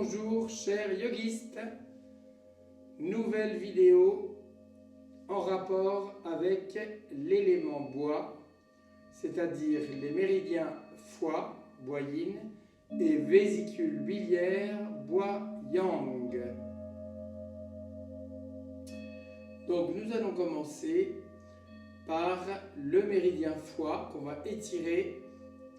Bonjour chers yogistes, nouvelle vidéo en rapport avec l'élément bois, c'est-à-dire les méridiens foie, bois yin, et vésicule biliaire, bois yang. Donc nous allons commencer par le méridien foie qu'on va étirer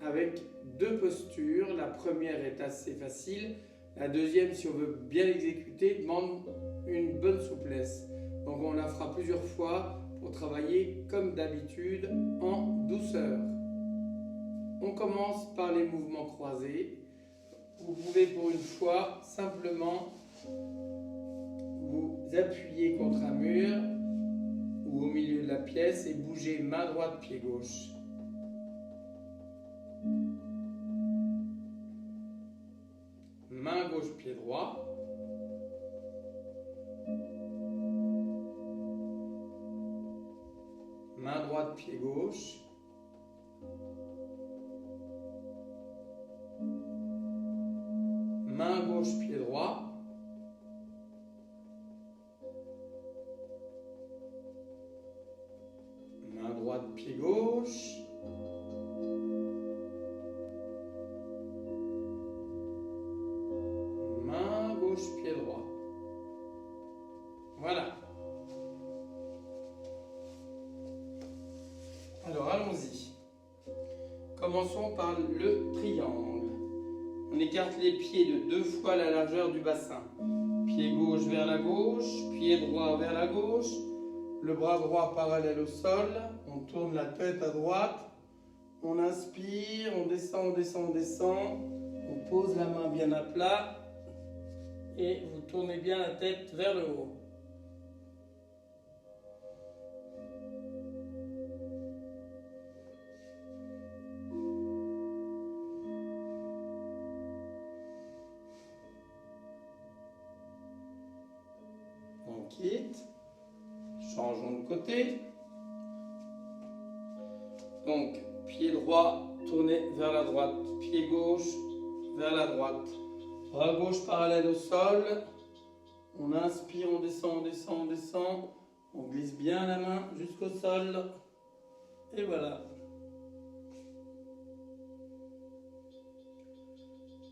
avec deux postures. La première est assez facile, la deuxième, si on veut bien l'exécuter, demande une bonne souplesse. Donc on la fera plusieurs fois pour travailler comme d'habitude en douceur. On commence par les mouvements croisés. Vous pouvez pour une fois simplement vous appuyer contre un mur ou au milieu de la pièce et bouger main droite, pied gauche. Main gauche, pied droit. Main droite, pied gauche. Main gauche, pied droit. Main droite, pied gauche. Main gauche, pied droit. Voilà. Alors allons-y. Commençons par le triangle. On écarte les pieds de 2 fois la largeur du bassin. Pied gauche vers la gauche, pied droit vers la gauche, le bras droit parallèle au sol, on tourne la tête à droite, on inspire, on descend, on descend, on descend, on pose la main bien à plat et vous tournez bien la tête vers le haut. On quitte, changeons de côté. Donc, pied droit tourné vers la droite, pied gauche vers la droite. Bras gauche parallèle au sol. On inspire, on descend, on descend, on descend. On glisse bien la main jusqu'au sol. Et voilà.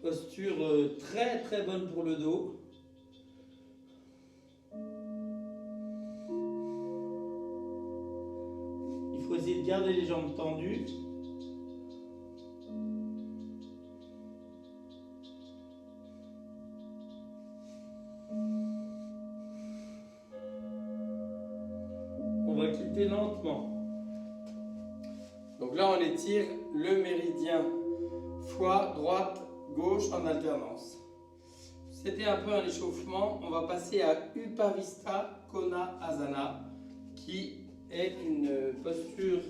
Posture très très bonne pour le dos. Il faut essayer de garder les jambes tendues. On va quitter lentement. Donc là, on étire le méridien foie, droite, gauche en alternance. C'était un peu un échauffement. On va passer à Upavista Konasana, qui est une posture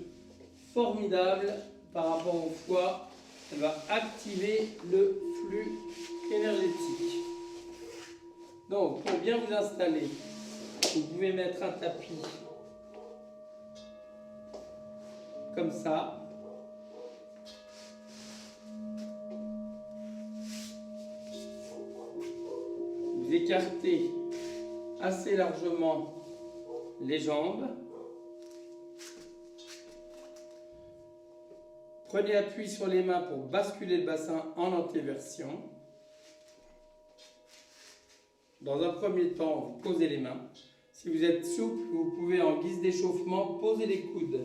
formidable par rapport au foie. Elle va activer le flux énergétique. Donc, pour bien vous installer, vous pouvez mettre un tapis comme ça. Vous écartez assez largement les jambes. Prenez appui sur les mains pour basculer le bassin en antéversion. Dans un premier temps, vous posez les mains. Si vous êtes souple, vous pouvez en guise d'échauffement poser les coudes.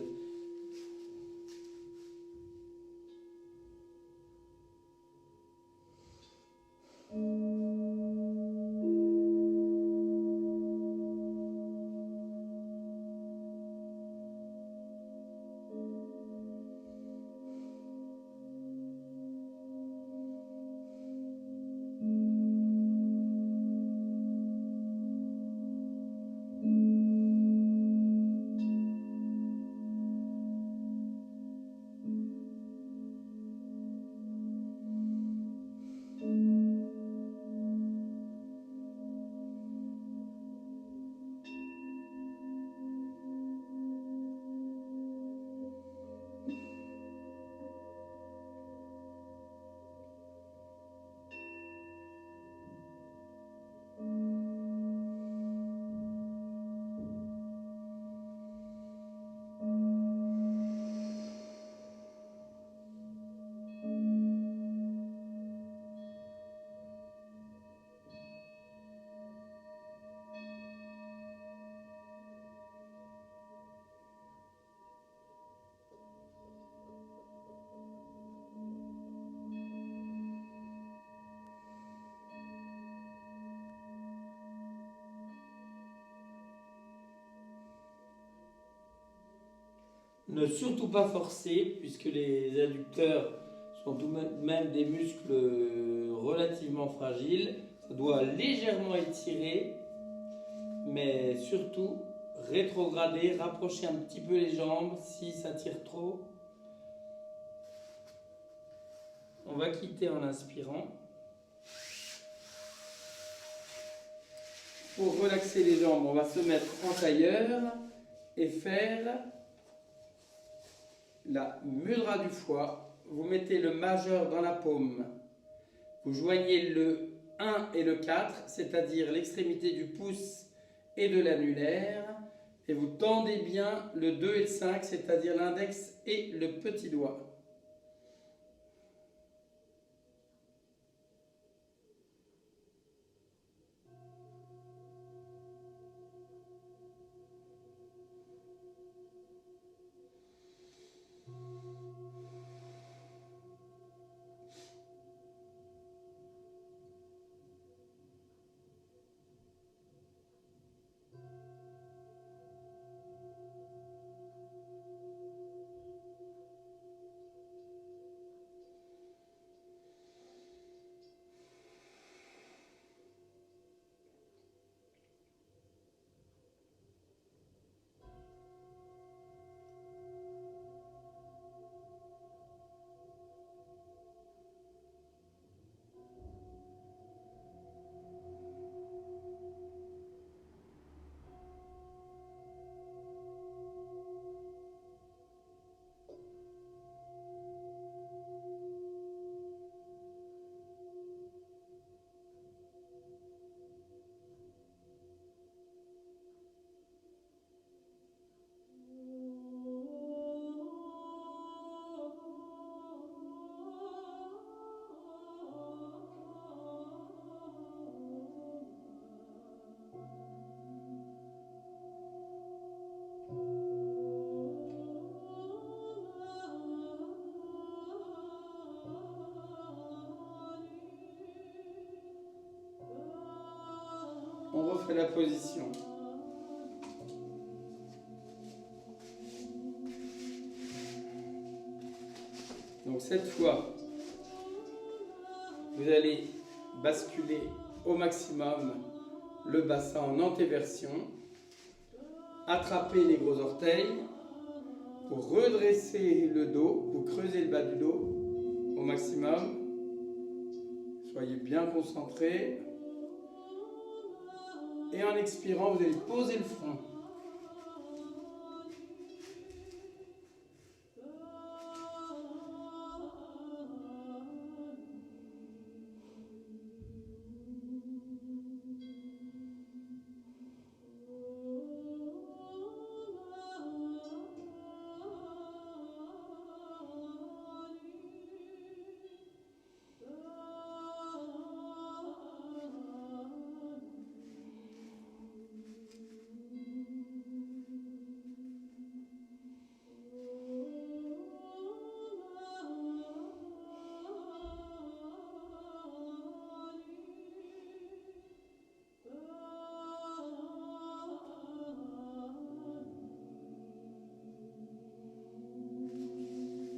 Ne surtout pas forcer, puisque les adducteurs sont tout de même des muscles relativement fragiles. Ça doit légèrement étirer, mais surtout rétrograder, rapprocher un petit peu les jambes si ça tire trop. On va quitter en inspirant. Pour relaxer les jambes, on va se mettre en tailleur et faire la mudra du foie. Vous mettez le majeur dans la paume. Vous joignez le 1 et le 4, c'est-à-dire l'extrémité du pouce et de l'annulaire. Et vous tendez bien le 2 et le 5, c'est-à-dire l'index et le petit doigt. On refait la position. Donc cette fois, vous allez basculer au maximum le bassin en antéversion, attraper les gros orteils pour redresser le dos, vous creusez le bas du dos au maximum. Soyez bien concentrés. Et en expirant, vous allez poser le front.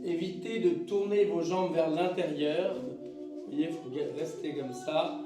Évitez de tourner vos jambes vers l'intérieur. Vous voyez, il faut rester comme ça.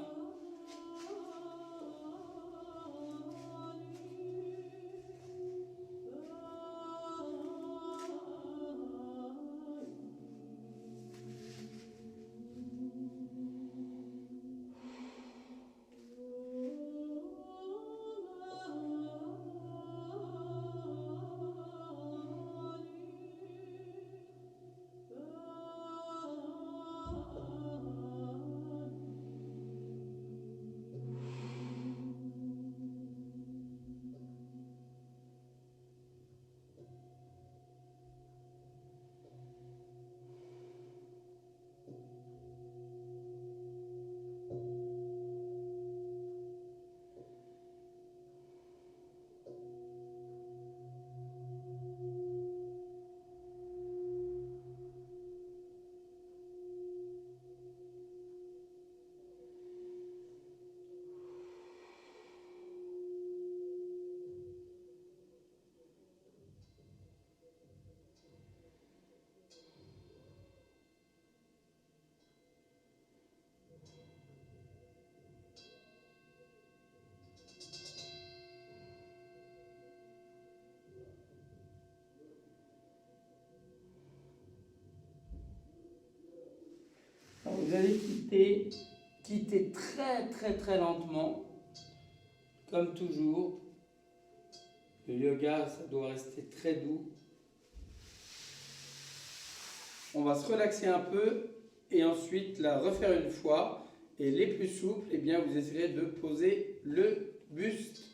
vous allez quitter très lentement, comme toujours. Le yoga, ça doit rester très doux. On va se relaxer un peu et ensuite la refaire une fois. Et les plus souples, eh bien, vous essayerez de poser le buste.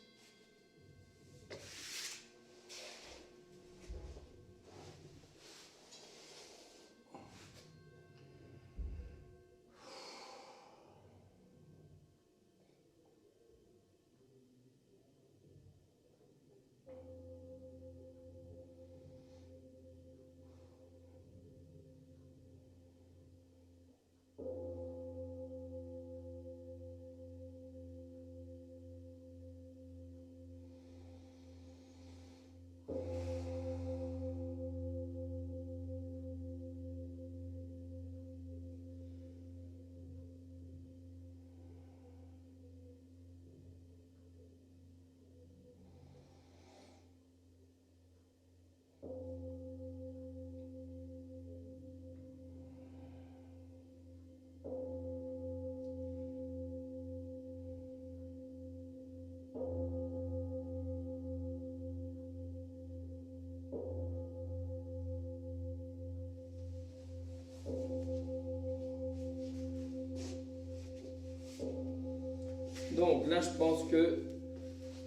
Donc là, je pense que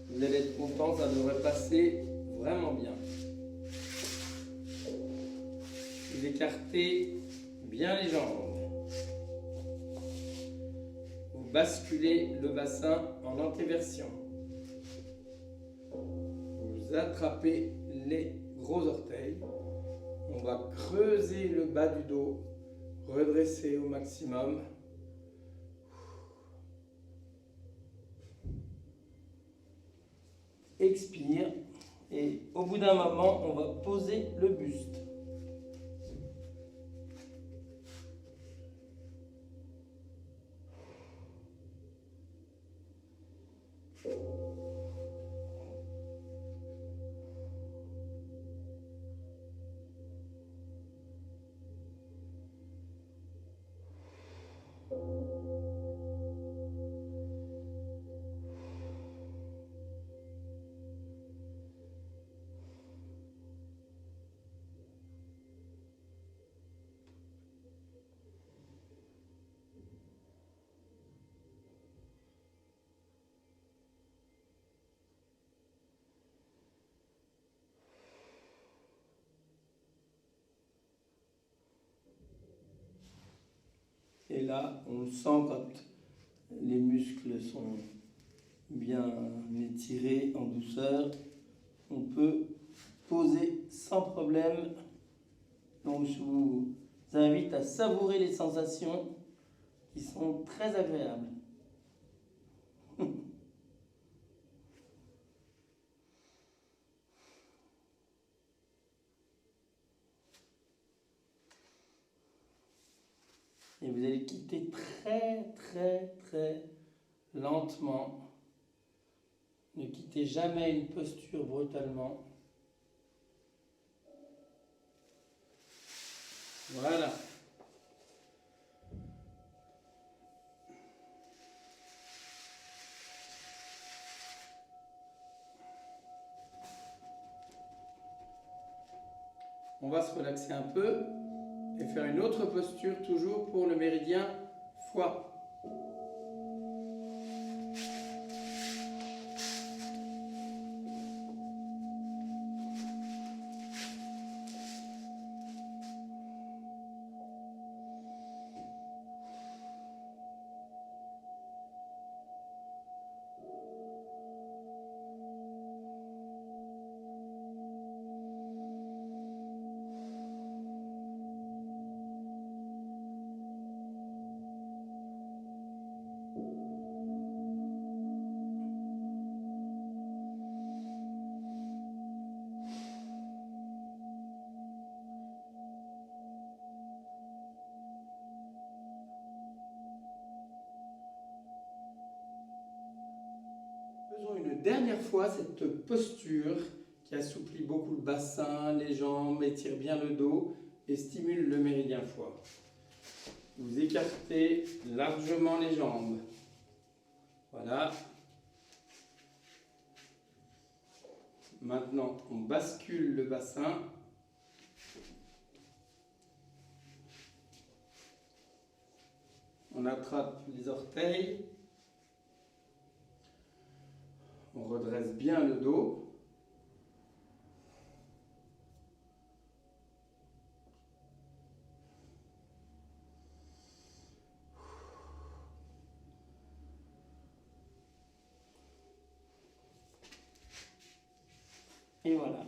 vous allez être content, ça devrait passer vraiment bien. Vous écartez bien les jambes. Vous basculez le bassin en antéversion. Vous attrapez les gros orteils. On va creuser le bas du dos, redresser au maximum. Expire et au bout d'un moment, on va poser le buste. Et là, on le sent quand les muscles sont bien étirés en douceur. On peut poser sans problème. Donc je vous invite à savourer les sensations qui sont très agréables. Et vous allez quitter très lentement. Ne quittez jamais une posture brutalement. Voilà. On va se relaxer un peu et faire une autre posture toujours pour le méridien foie. Faisons une dernière fois cette posture qui assouplit beaucoup le bassin, les jambes, étire bien le dos et stimule le méridien foie. vous écartez largement les jambes. Voilà. Maintenant, on bascule le bassin. On attrape les orteils. On redresse bien le dos. Et voilà.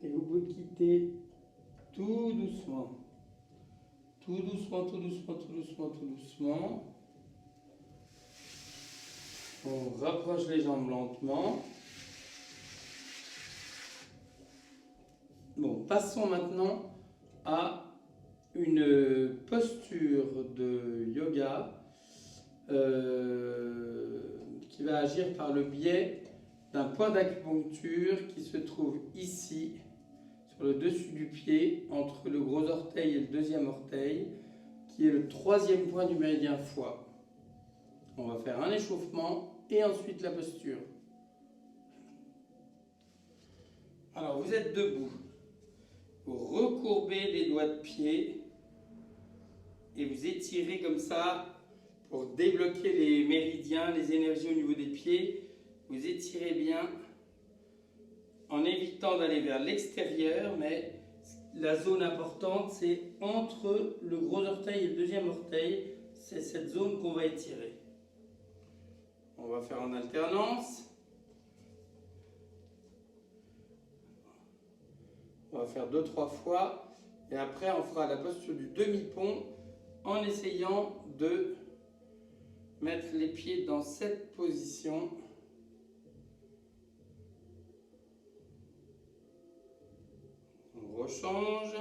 Et vous pouvez quitter tout doucement. Tout doucement, tout doucement, tout doucement, tout doucement. On rapproche les jambes lentement. Bon, passons maintenant à une posture de yoga qui va agir par le biais d'un point d'acupuncture qui se trouve ici, sur le dessus du pied, entre le gros orteil et le deuxième orteil, qui est le troisième point du méridien foie. On va faire un échauffement et ensuite la posture. Alors, vous êtes debout. Vous recourbez les doigts de pied et vous étirez comme ça pour débloquer les méridiens, les énergies au niveau des pieds. Vous étirez bien en évitant d'aller vers l'extérieur, mais la zone importante, c'est entre le gros orteil et le deuxième orteil. C'est cette zone qu'on va étirer. On va faire en alternance. On va faire 2-3 fois. Et après, on fera la posture du demi-pont en essayant de mettre les pieds dans cette position. On rechange.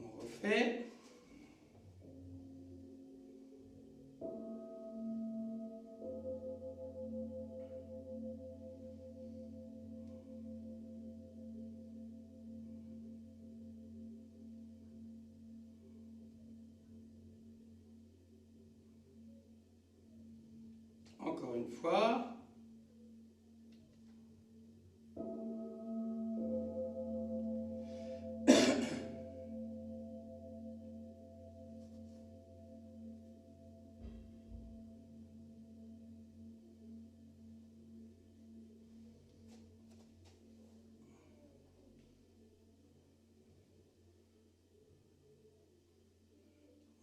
On refait. Encore une fois.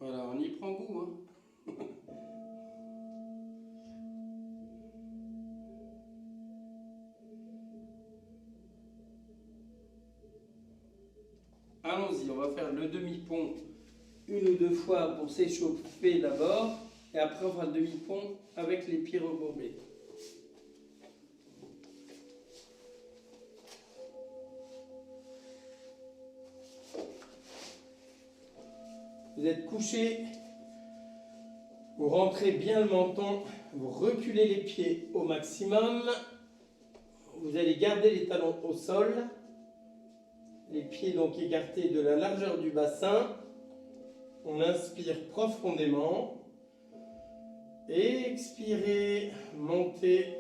Voilà, on y prend goût, hein. Allons-y, on va faire le demi-pont une ou deux fois pour s'échauffer d'abord, et après on fera le demi-pont avec les pieds recourbés. Vous êtes couché, vous rentrez bien le menton, vous reculez les pieds au maximum, vous allez garder les talons au sol, les pieds donc écartés de la largeur du bassin. On inspire profondément, expirez, montez,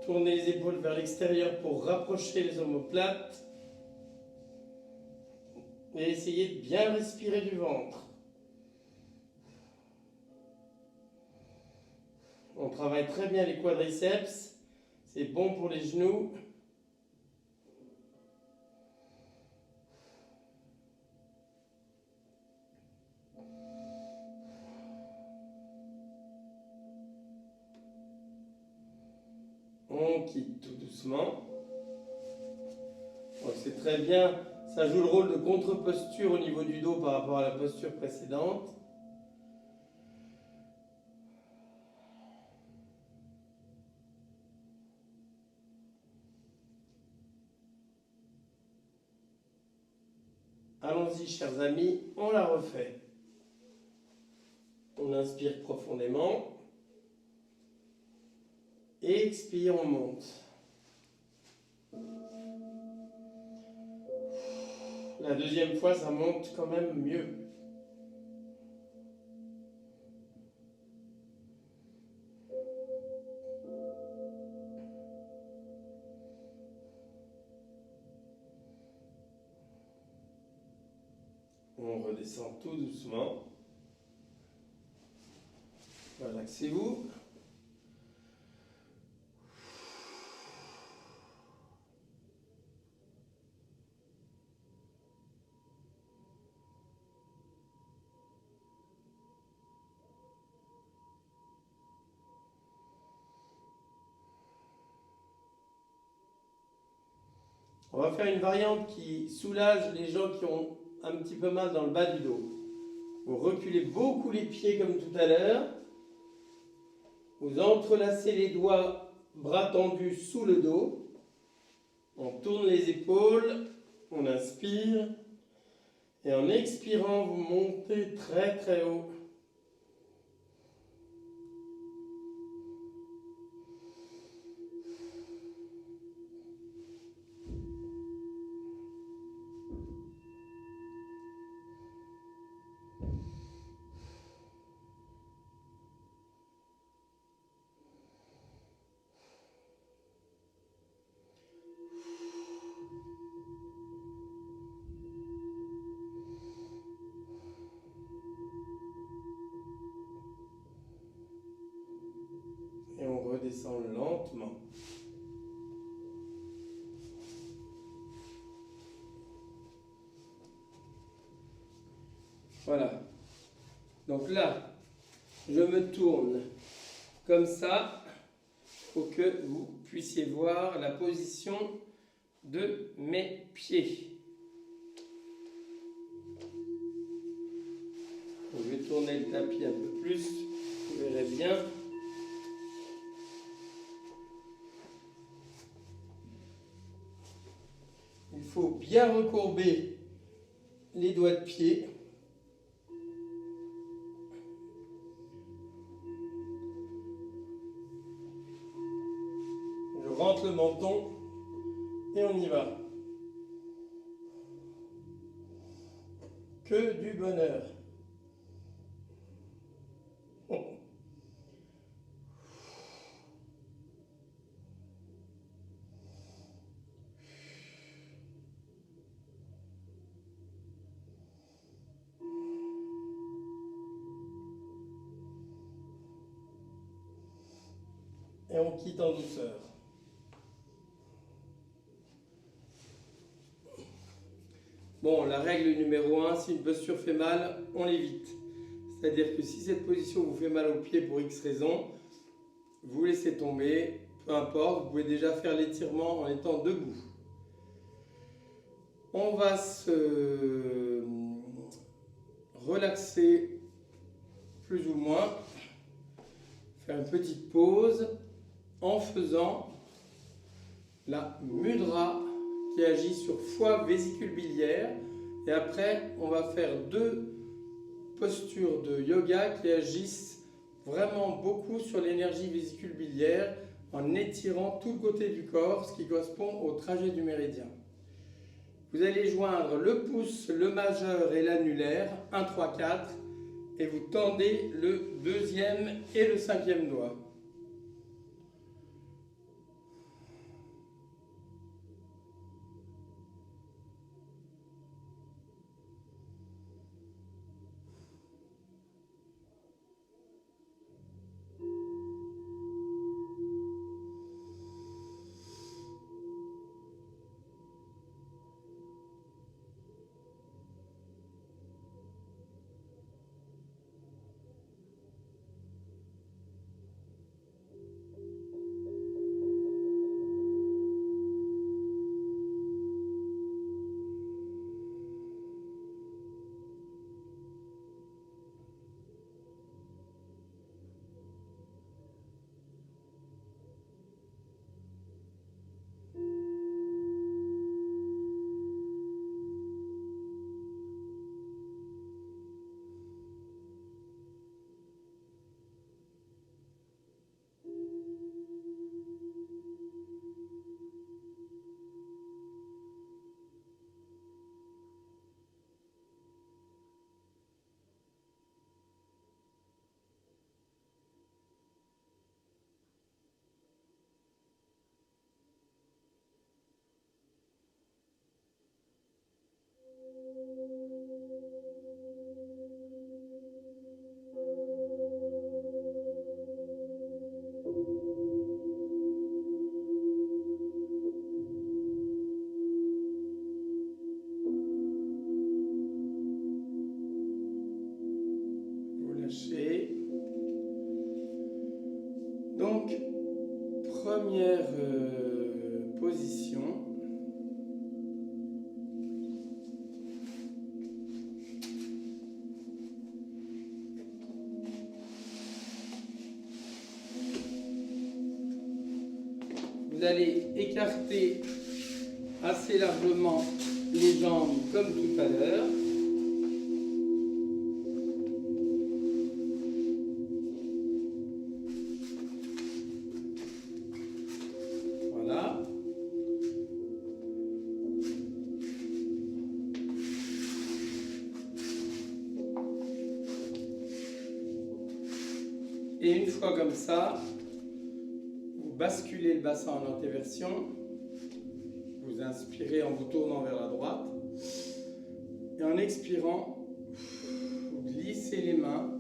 tournez les épaules vers l'extérieur pour rapprocher les omoplates et essayez de bien respirer du ventre. On travaille très bien les quadriceps, c'est bon pour les genoux. On quitte tout doucement. C'est très bien, ça joue le rôle de contre-posture au niveau du dos par rapport à la posture précédente. Allons-y, chers amis, on la refait. On inspire profondément. Expire, on monte. La deuxième fois, ça monte quand même mieux. On redescend tout doucement. Relaxez-vous. On va faire une variante qui soulage les gens qui ont un petit peu mal dans le bas du dos. Vous reculez beaucoup les pieds comme tout à l'heure. Vous entrelacez les doigts, bras tendus sous le dos. On tourne les épaules, on inspire. Et en expirant, vous montez très très haut. Et on redescend lentement. Voilà. Donc là, je me tourne comme ça pour que vous puissiez voir la position de mes pieds. Je vais tourner le tapis un peu plus, vous verrez bien. Il faut bien recourber les doigts de pied. Je rentre le menton et on y va. Que du bonheur. Et on quitte en douceur. Bon, la règle numéro 1, si une posture fait mal, on l'évite. C'est-à-dire que si cette position vous fait mal au pied pour X raison, vous laissez tomber, peu importe, vous pouvez déjà faire l'étirement en étant debout. On va se relaxer plus ou moins, faire une petite pause en faisant la mudra qui agit sur foie, vésicule biliaire. Et après, on va faire 2 postures de yoga qui agissent vraiment beaucoup sur l'énergie vésicule biliaire en étirant tout le côté du corps, ce qui correspond au trajet du méridien. Vous allez joindre le pouce, le majeur et l'annulaire, 1, 3, 4, et vous tendez le 2e et le 5e doigt. Donc, première position. Vous allez écarter assez largement les jambes comme tout à l'heure. Et une fois comme ça, vous basculez le bassin en antéversion, vous inspirez en vous tournant vers la droite, et en expirant, vous glissez les mains,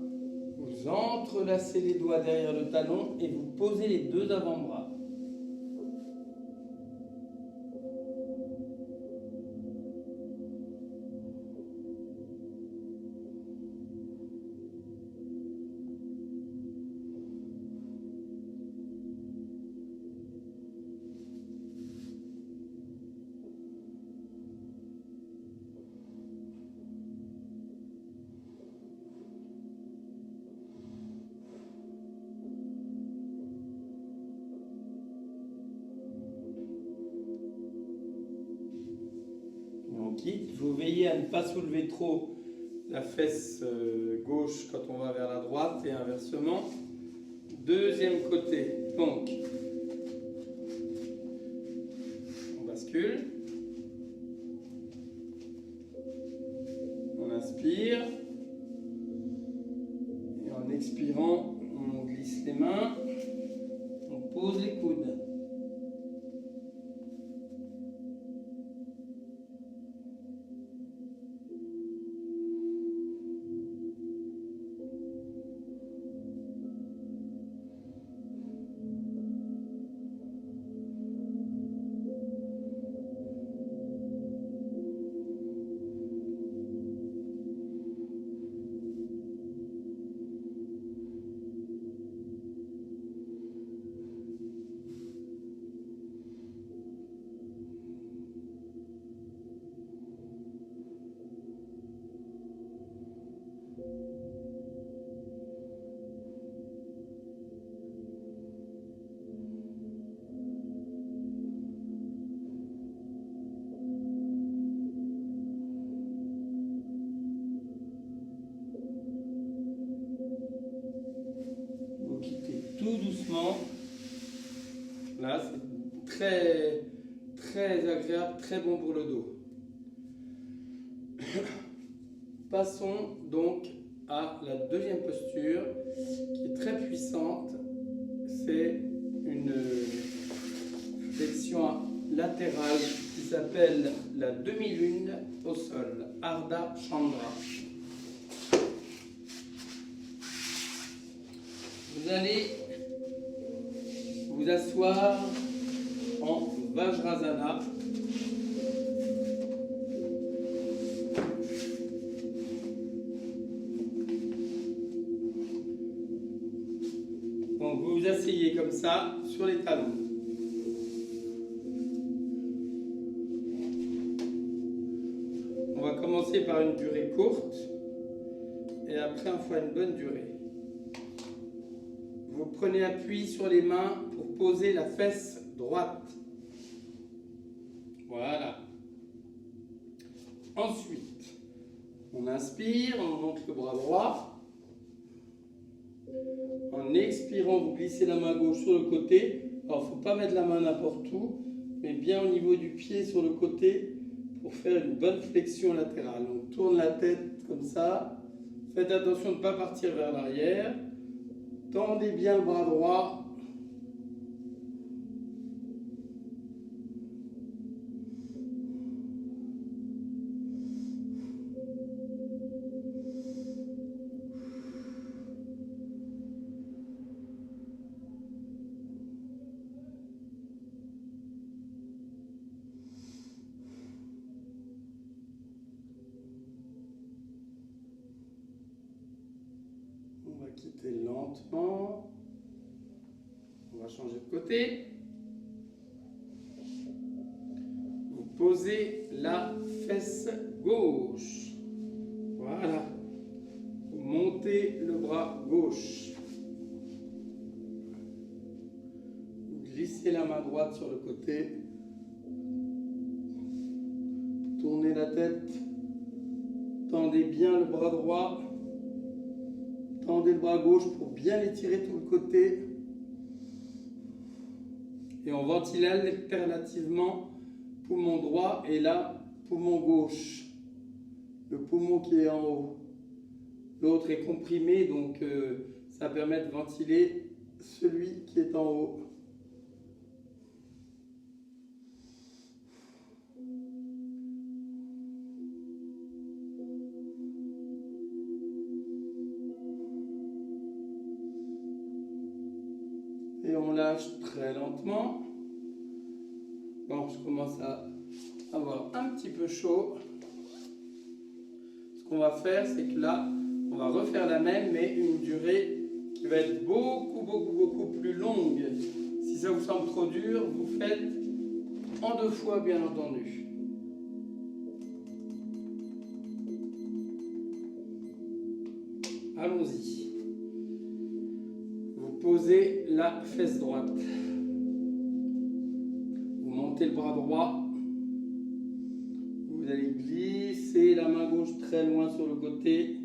vous entrelacez les doigts derrière le talon et vous posez les 2 avant-bras. Il faut veiller à ne pas soulever trop la fesse gauche quand on va vers la droite et inversement. 2e côté, donc on bascule, on inspire et en expirant on glisse les mains, on pose les coudes. Vous quittez tout doucement. Là, c'est très, très agréable, très bon pour le dos. Passons donc à la deuxième posture qui est très puissante. C'est une flexion latérale qui s'appelle la demi-lune au sol, Ardha Chandra. Vous allez vous asseoir en Vajrasana. Donc vous vous asseyez comme ça sur les talons. On va commencer par une durée courte et après on fera une bonne durée. Vous prenez appui sur les mains pour poser la fesse droite. Voilà. Ensuite, on inspire, on monte le bras droit. En expirant, vous glissez la main gauche sur le côté. Alors, il ne faut pas mettre la main n'importe où, mais bien au niveau du pied sur le côté pour faire une bonne flexion latérale. On tourne la tête comme ça. Faites attention de ne pas partir vers l'arrière. Tendez bien le bras droit. On va quitter lentement. On va changer de côté. Vous posez la fesse gauche. Voilà. Vous montez le bras gauche. Vous glissez la main droite sur le côté. Tournez la tête. Tendez bien le bras droit. Tendez le bras gauche pour bien l'étirer tout le côté. Et on ventile alternativement poumon droit et là, poumon gauche. Le poumon qui est en haut. L'autre est comprimé, donc ça permet de ventiler celui qui est en haut. Et on lâche très lentement. Bon, je commence à avoir un petit peu chaud. Ce qu'on va faire, c'est que là, on va refaire la même, mais une durée qui va être beaucoup plus longue. Si ça vous semble trop dur, vous faites en 2 fois, bien entendu. Allons-y. Vous posez la fesse droite. Vous montez le bras droit. Vous allez glisser la main gauche très loin sur le côté.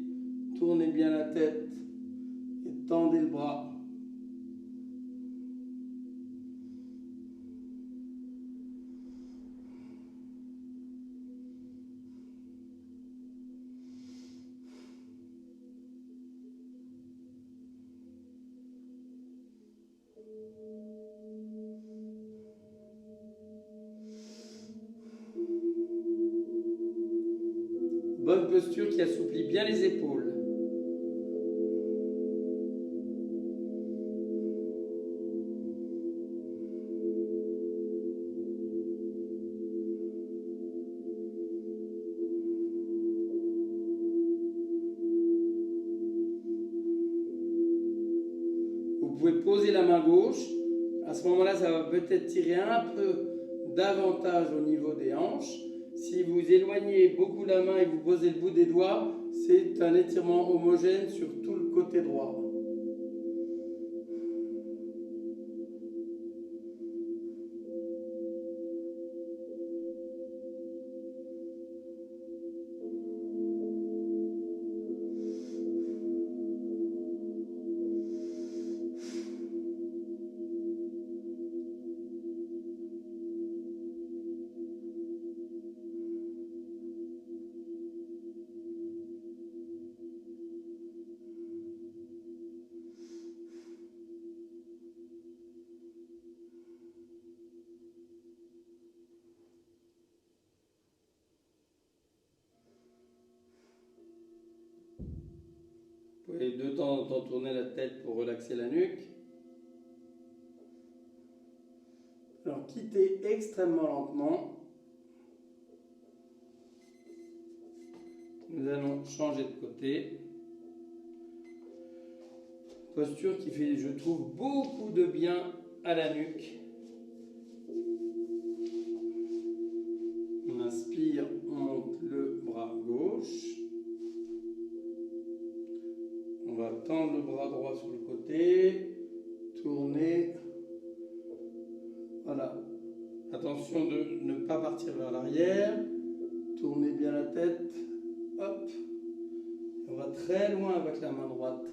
Tournez bien la tête et tendez le bras. Bonne posture qui assouplit bien les épaules. Vous pouvez poser la main gauche. À ce moment-là, ça va peut-être tirer un peu davantage au niveau des hanches. Si vous éloignez beaucoup la main et vous posez le bout des doigts, c'est un étirement homogène sur tout le côté droit. Vous pouvez de temps en temps tourner la tête pour relaxer la nuque. Alors quittez extrêmement lentement. Nous allons changer de côté. Posture qui fait, je trouve, beaucoup de bien à la nuque. On inspire, on monte le bras gauche. On va tendre le bras droit sur le côté. Tourner. Voilà. Attention de ne pas partir vers l'arrière. Tournez bien la tête. Hop. On va très loin avec la main droite.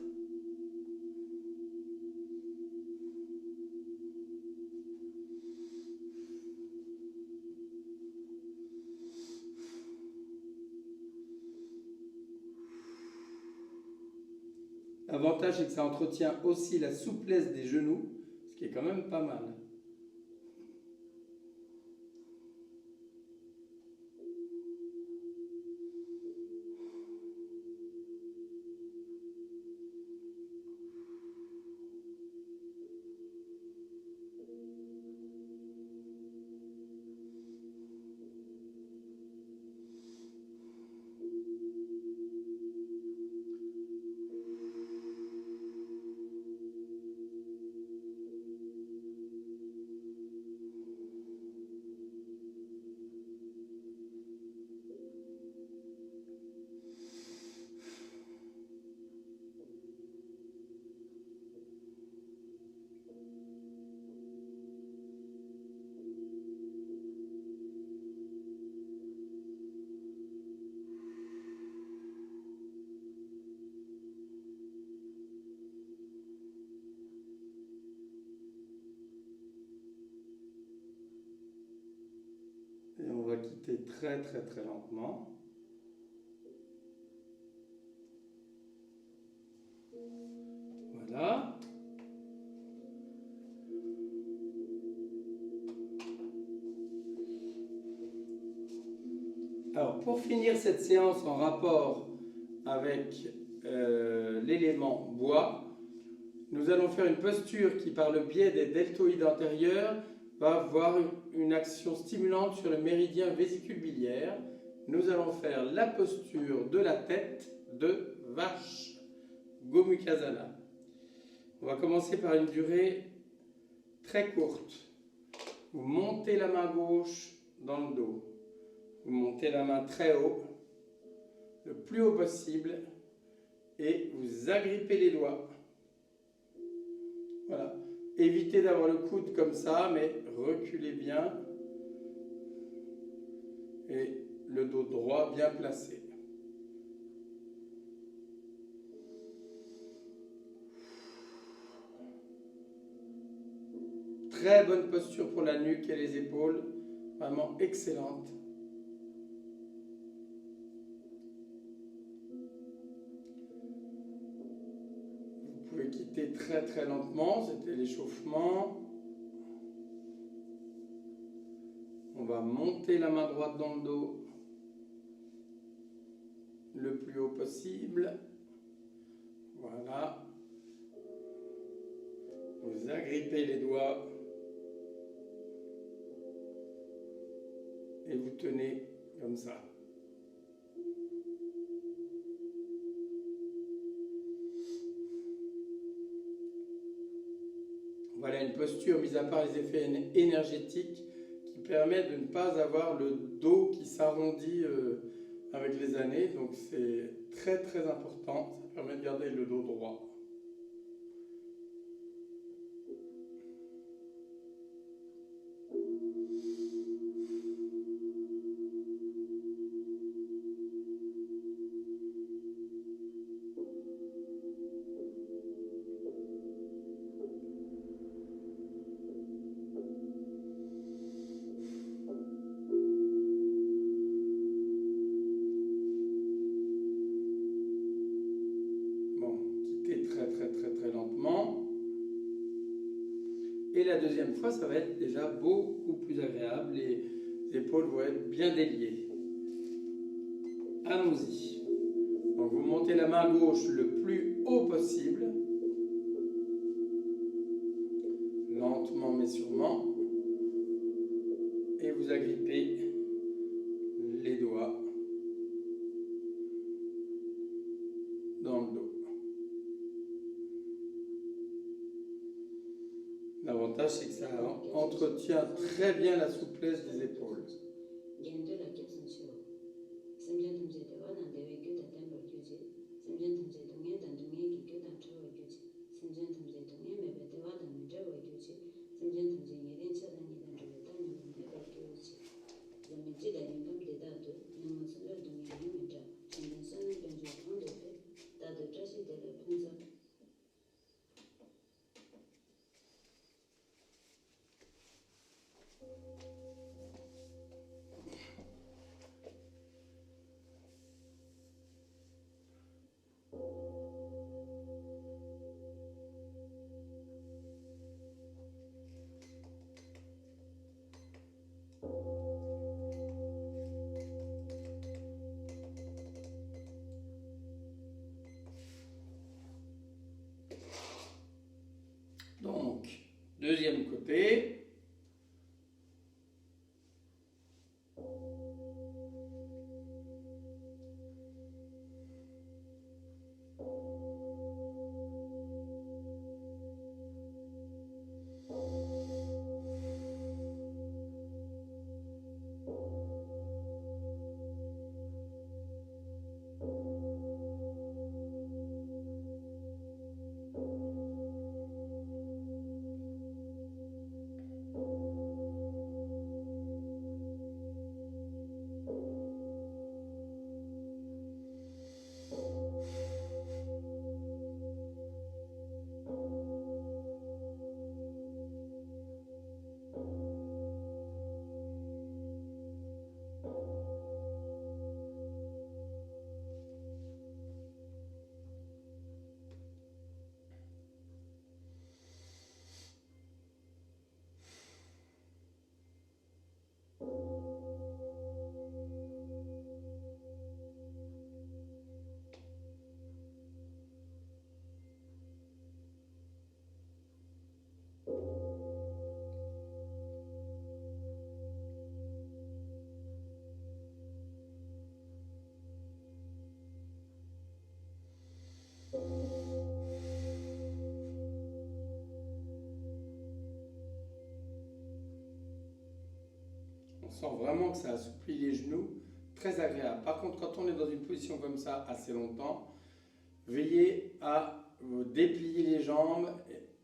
L'avantage, c'est que ça entretient aussi la souplesse des genoux, ce qui est quand même pas mal. Et on va quitter très lentement. Voilà. Alors pour finir cette séance en rapport avec l'élément bois, nous allons faire une posture qui, par le biais des deltoïdes antérieurs, va avoir une action stimulante sur le méridien vésicule-biliaire. Nous allons faire la posture de la tête de vache, Gomukhasana. On va commencer par une durée très courte. Vous montez la main gauche dans le dos. Vous montez la main très haut, le plus haut possible, et vous agrippez les doigts. Voilà. Évitez d'avoir le coude comme ça, mais reculez bien. Et le dos droit bien placé. Très bonne posture pour la nuque et les épaules. Vraiment excellente. Vous pouvez quitter très lentement, c'était l'échauffement. On va monter la main droite dans le dos le plus haut possible. Voilà. Vous agrippez les doigts et vous tenez comme ça. Voilà une posture, mis à part les effets énergétiques, qui permet de ne pas avoir le dos qui s'arrondit avec les années. Donc c'est très très important, ça permet de garder le dos droit. Très lentement. Et la deuxième fois, ça va être déjà beaucoup plus agréable. Les épaules vont être bien déliées. Allons-y. Donc vous montez la main gauche le plus haut possible. Lentement mais sûrement. Et vous agrippez les doigts dans le dos. L'avantage, c'est que ça entretient très bien la souplesse des épaules. Donc, deuxième côté. On sent vraiment que ça assouplit les genoux, très agréable. Par contre, quand on est dans une position comme ça assez longtemps, veillez à déplier les jambes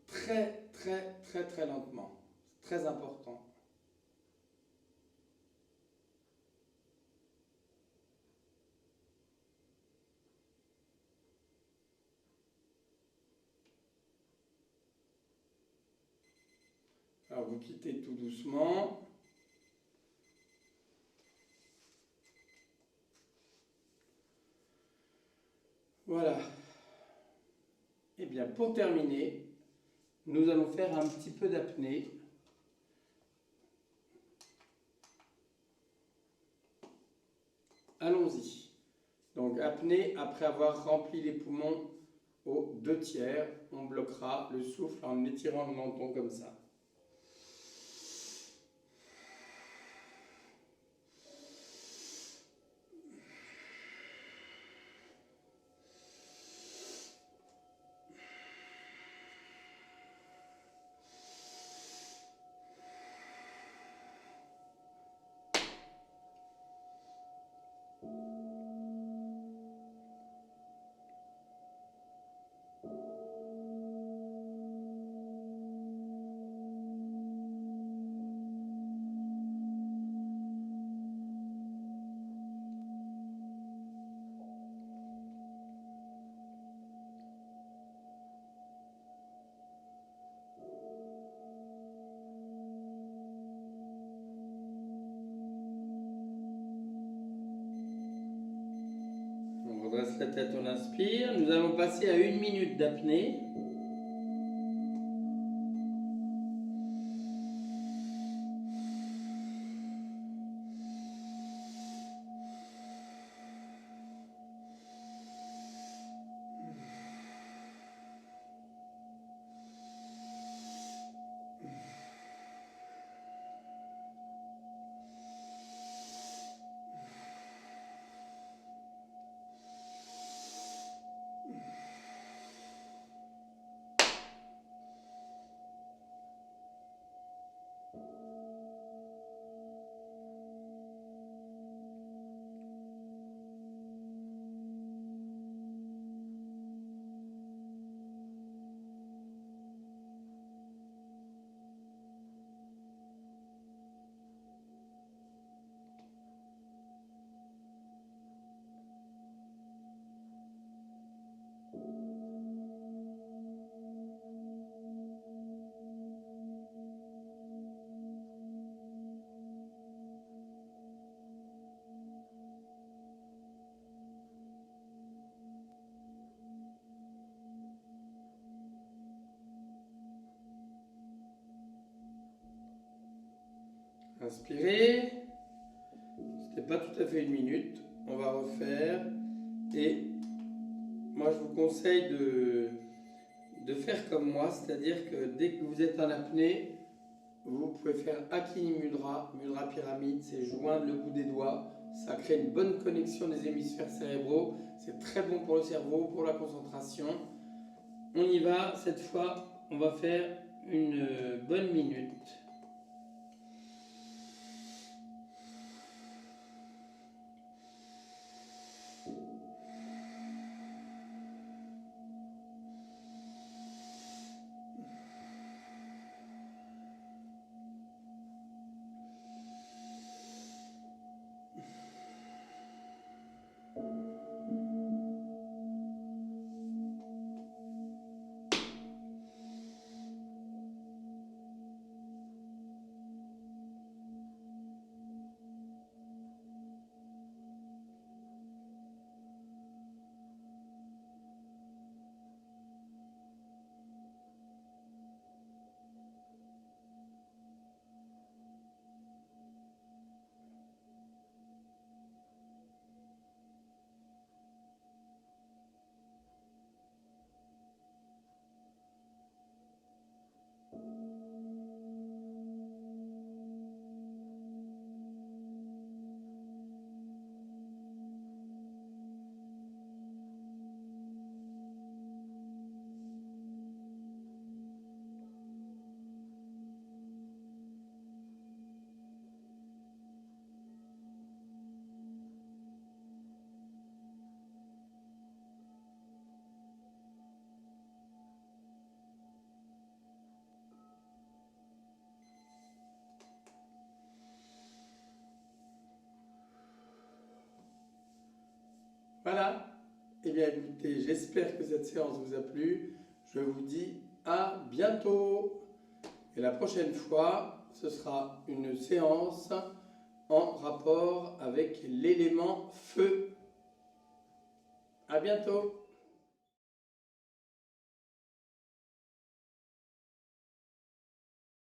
très lentement. C'est très important. Alors vous quittez tout doucement. Voilà. Et bien pour terminer, nous allons faire un petit peu d'apnée. Allons-y. Donc apnée, après avoir rempli les poumons aux 2/3, on bloquera le souffle en étirant le menton comme ça. redresse la tête, on inspire. Nous allons passer à 1 minute d'apnée. Inspirez. C'était pas tout à fait 1 minute. On va refaire. Et moi, je vous conseille de faire comme moi, c'est-à-dire que dès que vous êtes en apnée, vous pouvez faire Akini Mudra, Mudra pyramide, c'est joindre le bout des doigts. Ça crée une bonne connexion des hémisphères cérébraux. C'est très bon pour le cerveau, pour la concentration. On y va. Cette fois, on va faire une bonne minute. Voilà. Eh bien écoutez, j'espère que cette séance vous a plu. Je vous dis à bientôt. Et la prochaine fois, ce sera une séance en rapport avec l'élément feu. À bientôt.